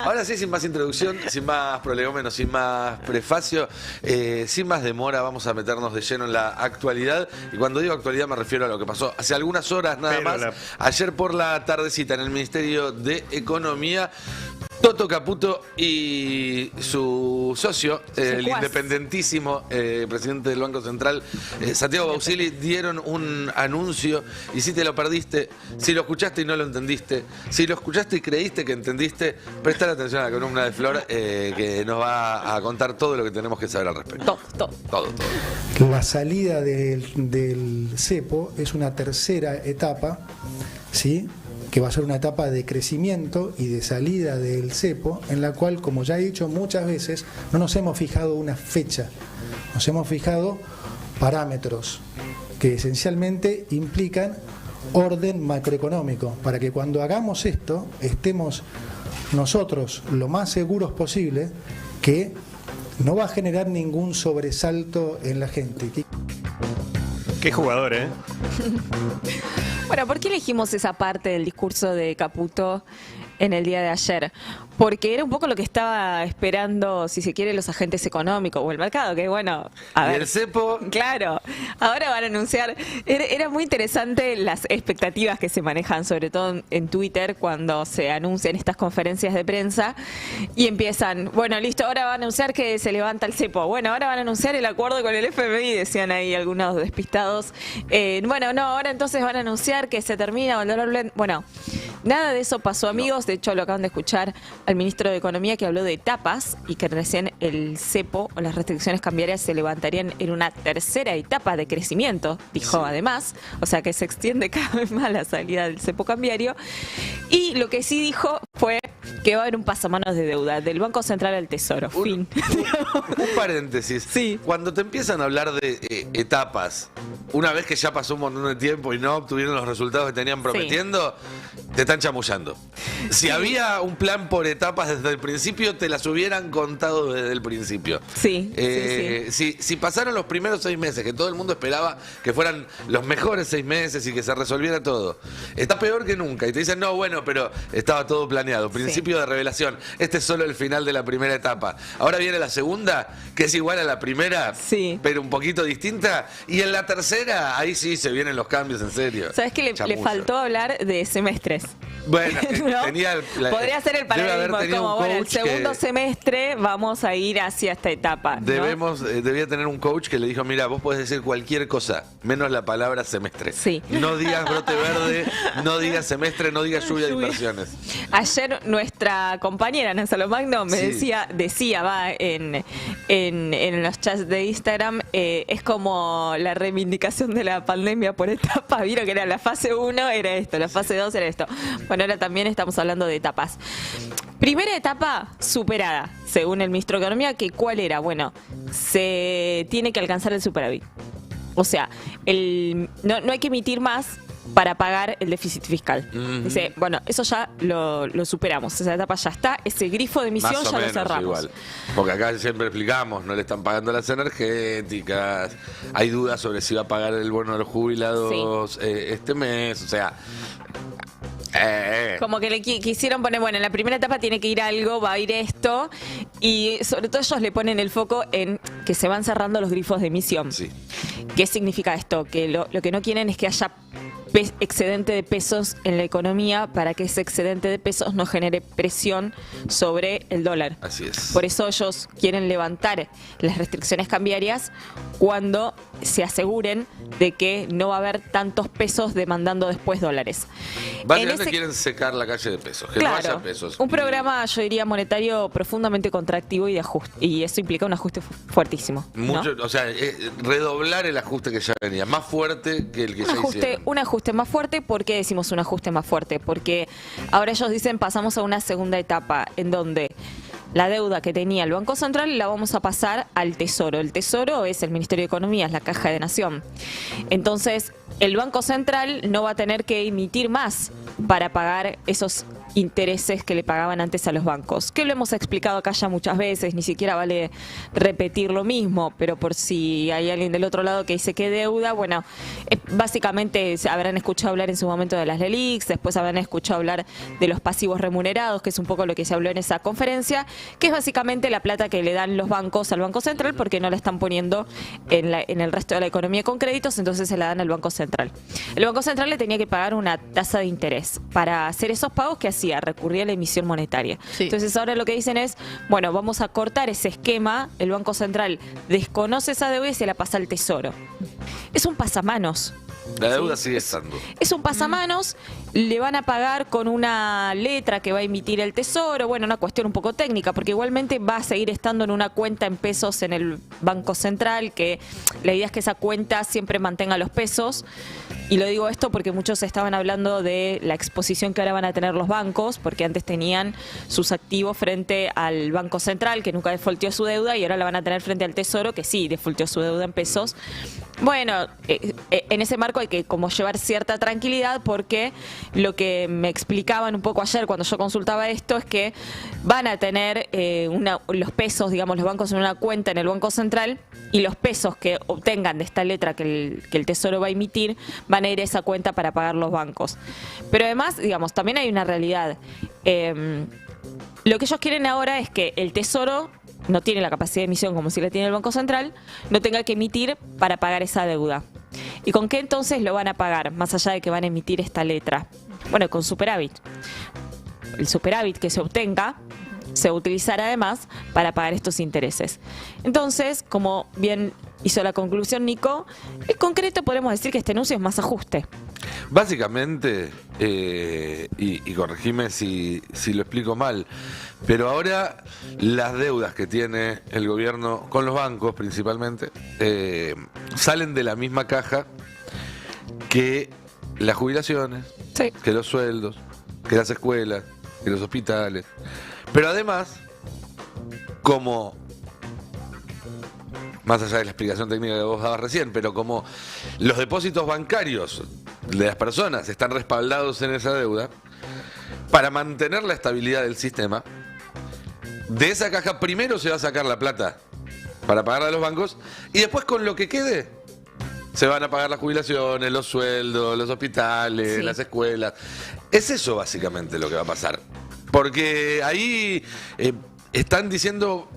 Ahora sí, sin más introducción, sin más prolegómenos, sin más prefacio, sin más demora, vamos a meternos de lleno en la actualidad. Y cuando digo actualidad me refiero a lo que pasó hace algunas horas nada más. Ayer por la tardecita en el Ministerio de Economía, Toto Caputo y su socio, el independentísimo presidente del Banco Central, Santiago Bausili, dieron un anuncio. Y si te lo perdiste, si lo escuchaste y no lo entendiste, si lo escuchaste y creíste que entendiste, presta atención a la columna de Flor, que nos va a contar todo lo que tenemos que saber al respecto. Todo. La salida del cepo es una tercera etapa, ¿sí?, que va a ser una etapa de crecimiento y de salida del cepo, en la cual, como ya he dicho muchas veces, no nos hemos fijado una fecha, nos hemos fijado parámetros que esencialmente implican orden macroeconómico, para que cuando hagamos esto estemos nosotros lo más seguros posible que no va a generar ningún sobresalto en la gente. Qué jugador, ¿eh? Bueno, ¿por qué elegimos esa parte del discurso de Caputo en el día de ayer? Porque era un poco lo que estaba esperando, si se quiere, los agentes económicos o el mercado, que bueno, a ver. ¿Y el cepo? Claro, ahora van a anunciar. Era muy interesante las expectativas que se manejan, sobre todo en Twitter, cuando se anuncian estas conferencias de prensa y empiezan, bueno, listo, ahora van a anunciar que se levanta el cepo. Bueno, ahora van a anunciar el acuerdo con el FMI, decían ahí algunos despistados. Bueno, no, ahora entonces van a anunciar que se termina el dólar blend. Bueno, nada de eso pasó, amigos. De hecho, lo acaban de escuchar al ministro de Economía, que habló de etapas y que recién el cepo o las restricciones cambiarias se levantarían en una tercera etapa de crecimiento, dijo además. O sea que se extiende cada vez más la salida del cepo cambiario. Y lo que sí dijo fue que va a haber un pasamanos de deuda del Banco Central al Tesoro. Fin. Un paréntesis. Sí. Cuando te empiezan a hablar de etapas, una vez que ya pasó un montón de tiempo y no obtuvieron los resultados que tenían prometiendo, te están chamullando. Si había un plan por etapas desde el principio, te las hubieran contado desde el principio. Sí. Si pasaron los primeros 6 meses, que todo el mundo esperaba que fueran los mejores 6 meses y que se resolviera todo, está peor que nunca. Y te dicen, no, bueno, pero estaba todo planeado. Principio de revelación. Este es solo el final de la primera etapa. Ahora viene la segunda, que es igual a la primera, pero un poquito distinta. Y en la tercera, ahí sí se vienen los cambios en serio. ¿Sabes que le faltó hablar de semestres? Bueno, ¿no? Podría ser el paralelismo, como bueno, el segundo semestre vamos a ir hacia esta etapa, ¿no? Debía tener un coach que le dijo, mira, vos podés decir cualquier cosa, menos la palabra semestre. Sí. No digas brote verde, no digas semestre, no digas lluvia de inversiones. Ayer nuestra compañera Ana Salomagno me decía en los chats de Instagram, es como la reivindicación de la pandemia por etapa. Vieron que era la fase 1 era esto, la fase 2 era esto. Bueno, ahora también estamos hablando de etapas. Primera etapa superada, según el ministro de Economía, que ¿cuál era? Bueno, se tiene que alcanzar el superávit. O sea, no hay que emitir más para pagar el déficit fiscal. Dice, bueno, eso ya lo superamos, esa etapa ya está, ese grifo de emisión ya lo cerramos. Igual. Porque acá siempre explicamos, no le están pagando las energéticas, hay dudas sobre si va a pagar el bono de los jubilados este mes, o sea... Como que le quisieron poner, bueno, en la primera etapa tiene que ir algo, va a ir esto, y sobre todo ellos le ponen el foco en que se van cerrando los grifos de emisión. Sí. ¿Qué significa esto? Que lo que no quieren es que haya excedente de pesos en la economía, para que ese excedente de pesos no genere presión sobre el dólar. Así es. Por eso ellos quieren levantar las restricciones cambiarias cuando se aseguren de que no va a haber tantos pesos demandando después dólares. Básicamente quieren secar la calle de pesos, que no haya pesos. Un programa, yo diría, monetario profundamente contractivo y de ajuste, y eso implica un ajuste fuertísimo, ¿no? O sea, redoblar el ajuste que ya venía, más fuerte que el que ya hicieron. Un ajuste más fuerte. ¿Por qué decimos un ajuste más fuerte? Porque ahora ellos dicen pasamos a una segunda etapa en donde la deuda que tenía el Banco Central la vamos a pasar al Tesoro. El Tesoro es el Ministerio de Economía, es la Caja de Nación. Entonces, el Banco Central no va a tener que emitir más para pagar esos intereses que le pagaban antes a los bancos. Que lo hemos explicado acá ya muchas veces, ni siquiera vale repetir lo mismo, pero por si hay alguien del otro lado que dice que deuda, bueno, básicamente habrán escuchado hablar en su momento de las LELIQs, después habrán escuchado hablar de los pasivos remunerados, que es un poco lo que se habló en esa conferencia, que es básicamente la plata que le dan los bancos al Banco Central porque no la están poniendo en el resto de la economía con créditos, entonces se la dan al Banco Central. El Banco Central le tenía que pagar una tasa de interés. Para hacer esos pagos, ¿qué hacía? Recurría a la emisión monetaria. Sí. Entonces ahora lo que dicen es, bueno, vamos a cortar ese esquema, el Banco Central desconoce esa deuda y se la pasa al Tesoro. Es un pasamanos. La deuda sigue estando. Es un pasamanos, le van a pagar con una letra que va a emitir el Tesoro, bueno, una cuestión un poco técnica, porque igualmente va a seguir estando en una cuenta en pesos en el Banco Central, que la idea es que esa cuenta siempre mantenga los pesos. Y lo digo esto porque muchos estaban hablando de la exposición que ahora van a tener los bancos, porque antes tenían sus activos frente al Banco Central, que nunca defaultó su deuda, y ahora la van a tener frente al Tesoro, que sí defaultó su deuda en pesos. Bueno, en ese marco hay que como llevar cierta tranquilidad, porque lo que me explicaban un poco ayer cuando yo consultaba esto es que van a tener los pesos, digamos, los bancos en una cuenta en el Banco Central, y los pesos que obtengan de esta letra que el Tesoro va a emitir van a ir a esa cuenta para pagar los bancos. Pero además, digamos, también hay una realidad. Lo que ellos quieren ahora es que el Tesoro no tiene la capacidad de emisión como si la tiene el Banco Central, no tenga que emitir para pagar esa deuda. ¿Y con qué entonces lo van a pagar, más allá de que van a emitir esta letra? Bueno, con superávit. El superávit que se obtenga se utilizará además para pagar estos intereses. Entonces, como bien hizo la conclusión Nico, en concreto podemos decir que este anuncio es más ajuste. Básicamente, y corregime si lo explico mal, pero ahora las deudas que tiene el gobierno con los bancos principalmente salen de la misma caja que las jubilaciones, sí, que los sueldos, que las escuelas, que los hospitales. Pero además, como, más allá de la explicación técnica que vos dabas recién, pero como los depósitos bancarios de las personas están respaldados en esa deuda, para mantener la estabilidad del sistema, de esa caja primero se va a sacar la plata para pagar a los bancos, y después con lo que quede se van a pagar las jubilaciones, los sueldos, los hospitales, sí, las escuelas. Es eso básicamente lo que va a pasar. Porque ahí están diciendo,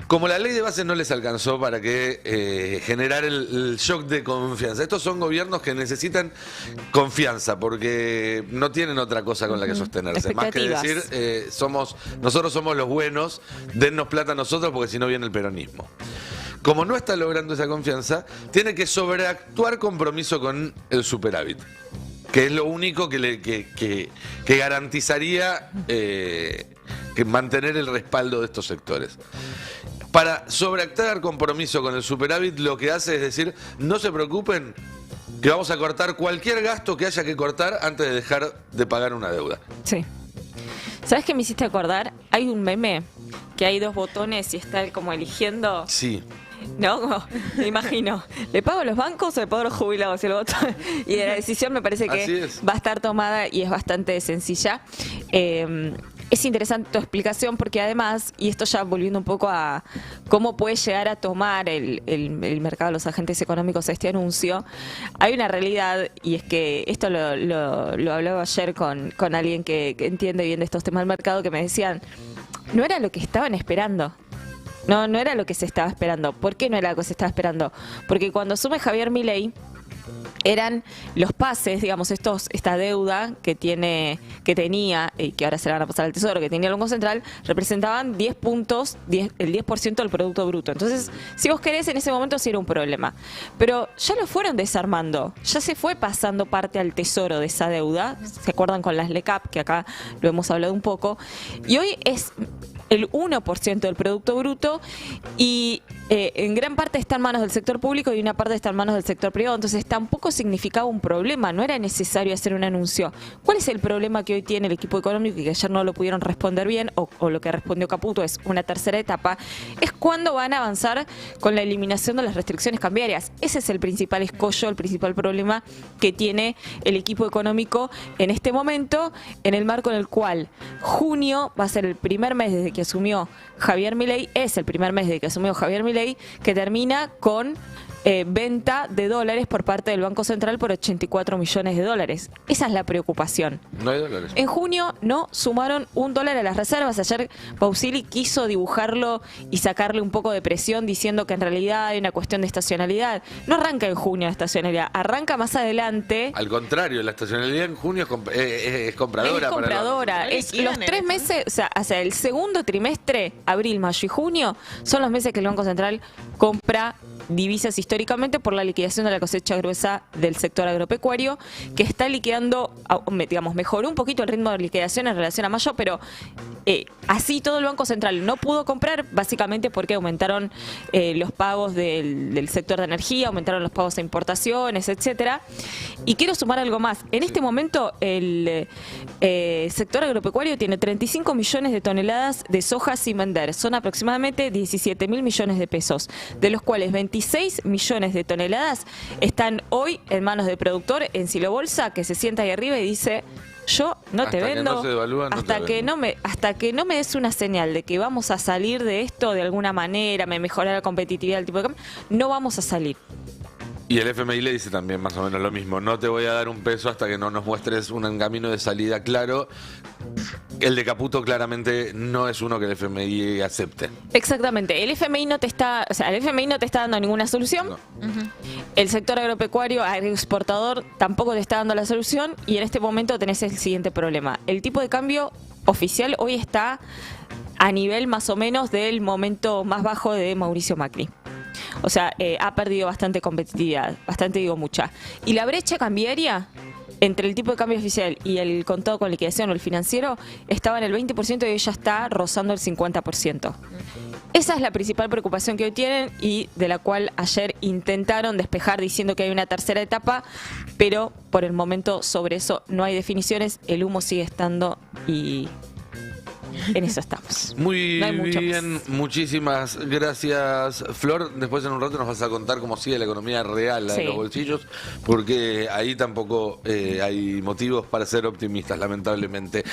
como la ley de base no les alcanzó para que generar el shock de confianza. Estos son gobiernos que necesitan confianza porque no tienen otra cosa con la que sostenerse. Más que decir, nosotros somos los buenos, dennos plata a nosotros porque si no viene el peronismo. Como no está logrando esa confianza, tiene que sobreactuar compromiso con el superávit, que es lo único que garantizaría que mantener el respaldo de estos sectores. Para sobreactuar compromiso con el superávit, lo que hace es decir, no se preocupen, que vamos a cortar cualquier gasto que haya que cortar antes de dejar de pagar una deuda. Sí. ¿Sabes qué me hiciste acordar? Hay un meme que hay dos botones y está como eligiendo. Sí. No, me imagino. ¿Le pago a los bancos o le pago a los jubilados? Y la decisión me parece que va a estar tomada y es bastante sencilla. Es interesante tu explicación porque además, y esto ya volviendo un poco a cómo puede llegar a tomar el mercado de los agentes económicos este anuncio, hay una realidad, y es que esto lo hablaba ayer con alguien que entiende bien de estos temas del mercado, que me decían, no era lo que estaban esperando. No era lo que se estaba esperando. ¿Por qué no era lo que se estaba esperando? Porque cuando asume Javier Milei, eran los pases, digamos, esta deuda que tenía, y que ahora se la van a pasar al Tesoro, que tenía el Banco Central, representaban 10 puntos, el 10% del Producto Bruto. Entonces, si vos querés, en ese momento sí era un problema. Pero ya lo fueron desarmando, ya se fue pasando parte al Tesoro de esa deuda. ¿Se acuerdan con las LECAP, que acá lo hemos hablado un poco? Y hoy es el 1% del Producto Bruto, y en gran parte está en manos del sector público y una parte está en manos del sector privado. Entonces tampoco significaba un problema, no era necesario hacer un anuncio. ¿Cuál es el problema que hoy tiene el equipo económico y que ayer no lo pudieron responder bien, o lo que respondió Caputo es una tercera etapa? Es cuándo van a avanzar con la eliminación de las restricciones cambiarias. Ese es el principal escollo, el principal problema que tiene el equipo económico en este momento, en el marco en el cual junio va a ser el primer mes desde que asumió Javier Milei, es el primer mes desde que asumió Javier Milei, que termina con venta de dólares por parte del Banco Central por 84 millones de dólares. Esa es la preocupación. No hay dólares. En junio no sumaron $1 a las reservas. Ayer Pausili quiso dibujarlo y sacarle un poco de presión diciendo que en realidad hay una cuestión de estacionalidad. No arranca en junio la estacionalidad, arranca más adelante. Al contrario, la estacionalidad en junio es compradora. Es compradora. Los 3 meses, o sea, hacia el segundo trimestre, abril, mayo y junio, son los meses que el Banco Central compra divisas históricamente por la liquidación de la cosecha gruesa del sector agropecuario, que está liquidando, digamos, mejoró un poquito el ritmo de liquidación en relación a mayo, pero así todo el Banco Central no pudo comprar, básicamente porque aumentaron los pagos del sector de energía, aumentaron los pagos a importaciones, etcétera. Y quiero sumar algo más. En este momento el sector agropecuario tiene 35 millones de toneladas de soja sin vender. Son aproximadamente 17.000 millones de pesos, de los cuales 26 millones de toneladas están hoy en manos del productor en Silo Bolsa, que se sienta ahí arriba y dice: yo no te vendo hasta que no me des una señal de que vamos a salir de esto de alguna manera, me mejora la competitividad del tipo de cambio, no vamos a salir. Y el FMI le dice también más o menos lo mismo: no te voy a dar un peso hasta que no nos muestres un camino de salida claro. El de Caputo claramente no es uno que el FMI acepte. Exactamente. El FMI no te está dando ninguna solución. No. El sector agropecuario, agroexportador, tampoco te está dando la solución. Y en este momento tenés el siguiente problema. El tipo de cambio oficial hoy está a nivel más o menos del momento más bajo de Mauricio Macri. O sea, ha perdido bastante competitividad, bastante digo mucha. Y la brecha cambiaria entre el tipo de cambio oficial y el contado con liquidación o el financiero estaba en el 20% y hoy ya está rozando el 50%. Esa es la principal preocupación que hoy tienen y de la cual ayer intentaron despejar diciendo que hay una tercera etapa, pero por el momento sobre eso no hay definiciones, el humo sigue estando y en eso estamos. Muy no hay mucho bien, más. Muchísimas gracias, Flor. Después en un rato nos vas a contar cómo sigue la economía real, la de Sí. los bolsillos, porque ahí tampoco hay motivos para ser optimistas, lamentablemente.